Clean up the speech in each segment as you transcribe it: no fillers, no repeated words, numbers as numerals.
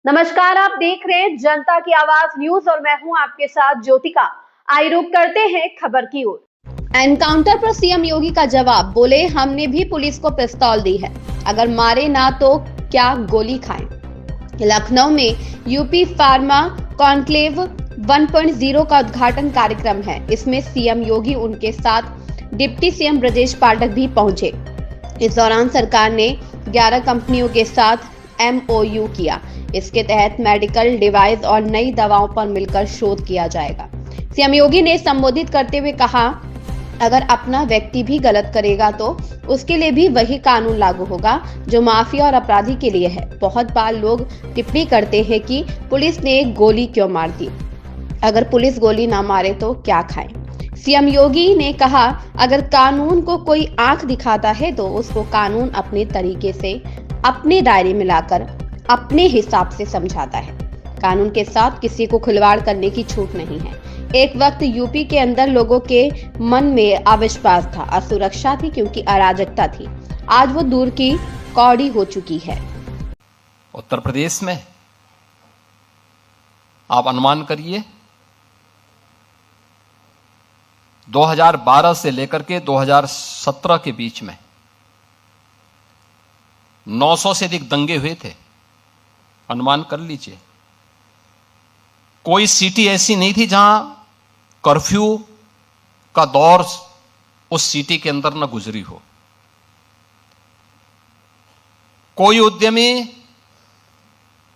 नमस्कार, आप देख रहे हैं जनता की आवाज न्यूज और मैं हूं आपके साथ ज्योतिका। आइए रुक करते हैं खबर की ओर। एनकाउंटर पर सीएम योगी का जवाब, बोले हमने भी पुलिस को पिस्तौल दी है, अगर मारे ना तो क्या गोली खाएं। लखनऊ में यूपी फार्मा कॉन्क्लेव 1.0 का उद्घाटन कार्यक्रम है। इसमें सीएम योगी उनके साथ डिप्टी सीएम ब्रजेश पाठक भी पहुंचे। इस दौरान सरकार ने 11 कंपनियों के साथ MOU किया। इसके तहत मेडिकल डिवाइस और नई दवाओं पर मिलकर शोध किया जाएगा। सीएम योगी ने संबोधित करते हुए कहा, अगर अपना व्यक्ति भी गलत करेगा तो उसके लिए भी वही कानून लागू होगा जो माफिया और अपराधी के लिए है। बहुत बार लोग टिप्पणी करते हैं कि पुलिस ने गोली क्यों मार दी, अगर पुलिस गोली ना मारे तो क्या खाएं। सीएम योगी ने कहा, अगर कानून को कोई आंख दिखाता है तो उसको कानून अपने तरीके से अपने दायरे में लाकर अपने हिसाब से समझाता है। कानून के साथ किसी को खिलवाड़ करने की छूट नहीं है। एक वक्त यूपी के अंदर लोगों के मन में अविश्वास था, असुरक्षा थी क्योंकि अराजकता थी। आज वो दूर की कौड़ी हो चुकी है। उत्तर प्रदेश में आप अनुमान करिए 2012 से लेकर के 2017 के बीच में 900 से अधिक दंगे हुए थे। अनुमान कर लीजिए, कोई सिटी ऐसी नहीं थी जहां कर्फ्यू का दौर उस सिटी के अंदर न गुजरी हो। कोई उद्यमी,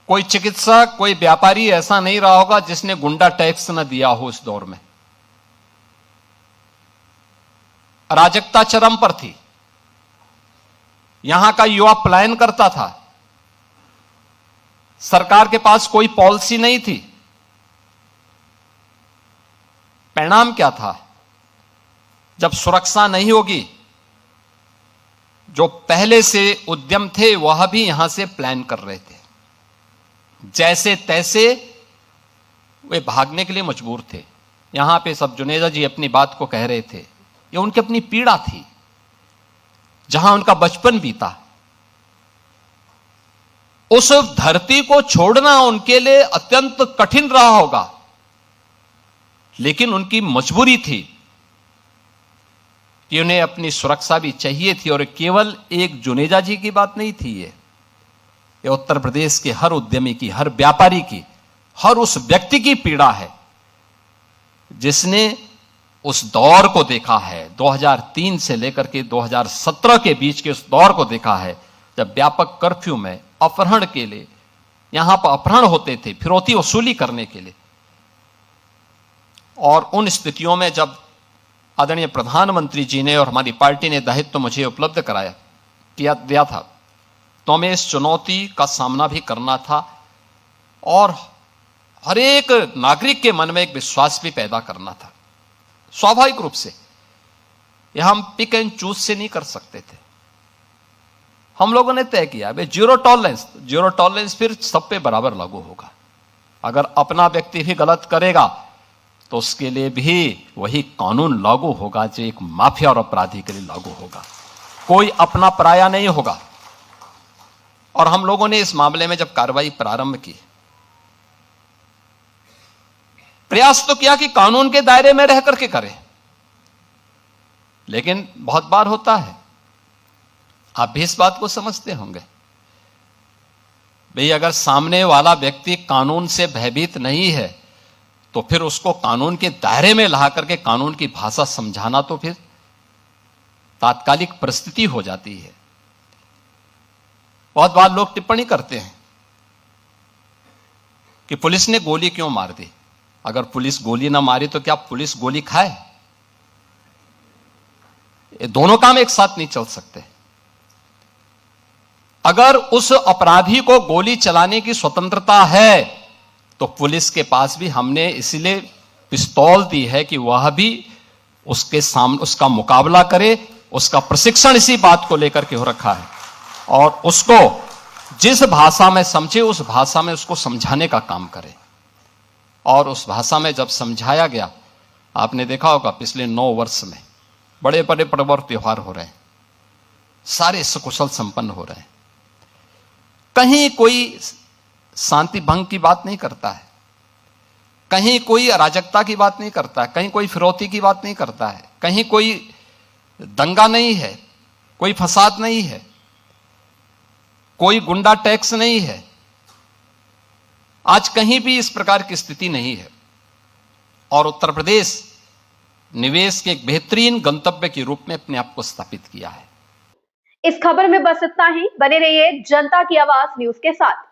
कोई चिकित्सक, कोई व्यापारी ऐसा नहीं रहा होगा जिसने गुंडा टैक्स न दिया हो। इस दौर में अराजकता चरम पर थी। यहां का युवा पलायन करता था। सरकार के पास कोई पॉलिसी नहीं थी। परिणाम क्या था? जब सुरक्षा नहीं होगी, जो पहले से उद्यम थे वह भी यहां से प्लान कर रहे थे। जैसे तैसे वे भागने के लिए मजबूर थे। यहां पे सब जुनेजा जी अपनी बात को कह रहे थे, ये उनकी अपनी पीड़ा थी, जहां उनका बचपन बीता। उस धरती को छोड़ना उनके लिए अत्यंत कठिन रहा होगा, लेकिन उनकी मजबूरी थी कि उन्हें अपनी सुरक्षा भी चाहिए थी। और केवल एक जुनेजा जी की बात नहीं थी, ये उत्तर प्रदेश के हर उद्यमी की, हर व्यापारी की, हर उस व्यक्ति की पीड़ा है जिसने उस दौर को देखा है। 2003 से लेकर के 2017 के बीच के उस दौर को देखा है, जब व्यापक कर्फ्यू में अपहरण के लिए यहां पर अपहरण होते थे, फिरौती वसूली करने के लिए। और उन स्थितियों में जब आदरणीय प्रधानमंत्री जी ने और हमारी पार्टी ने दायित्व मुझे उपलब्ध दिया था, तो हमें इस चुनौती का सामना भी करना था और हर एक नागरिक के मन में एक विश्वास भी पैदा करना था। स्वाभाविक रूप से यह हम पिक एंड चूज से नहीं कर सकते थे। हम लोगों ने तय किया भाई जीरो टॉलरेंस फिर सब पे बराबर लागू होगा। अगर अपना व्यक्ति भी गलत करेगा तो उसके लिए भी वही कानून लागू होगा जो एक माफिया और अपराधी के लिए लागू होगा। कोई अपना पराया नहीं होगा। और हम लोगों ने इस मामले में जब कार्रवाई प्रारंभ की, प्रयास तो किया कि कानून के दायरे में रह करके करें, लेकिन बहुत बार होता है, आप भी इस बात को समझते होंगे, भाई अगर सामने वाला व्यक्ति कानून से भयभीत नहीं है तो फिर उसको कानून के दायरे में ला करके कानून की भाषा समझाना तो फिर तात्कालिक परिस्थिति हो जाती है। बहुत बार लोग टिप्पणी करते हैं कि पुलिस ने गोली क्यों मार दी। अगर पुलिस गोली ना मारी तो क्या पुलिस गोली खाए? ये दोनों काम एक साथ नहीं चल सकते। अगर उस अपराधी को गोली चलाने की स्वतंत्रता है तो पुलिस के पास भी हमने इसलिए पिस्तौल दी है कि वह भी उसके सामने उसका मुकाबला करे। उसका प्रशिक्षण इसी बात को लेकर के हो रखा है और उसको जिस भाषा में समझे उस भाषा में उसको समझाने का काम करे। और उस भाषा में जब समझाया गया, आपने देखा होगा पिछले 9 वर्ष में बड़े बड़े पर्व और त्योहार हो रहे हैं, सारे सकुशल संपन्न हो रहे हैं। कहीं कोई शांति भंग की बात नहीं करता है, कहीं कोई अराजकता की बात नहीं करता है, कहीं कोई फिरौती की बात नहीं करता है, कहीं कोई दंगा नहीं है, कोई फसाद नहीं है, कोई गुंडा टैक्स नहीं है। आज कहीं भी इस प्रकार की स्थिति नहीं है और उत्तर प्रदेश निवेश के एक बेहतरीन गंतव्य के रूप में अपने आप को स्थापित किया है। इस खबर में बस इतना ही। बने रहिए जनता की आवाज न्यूज के साथ।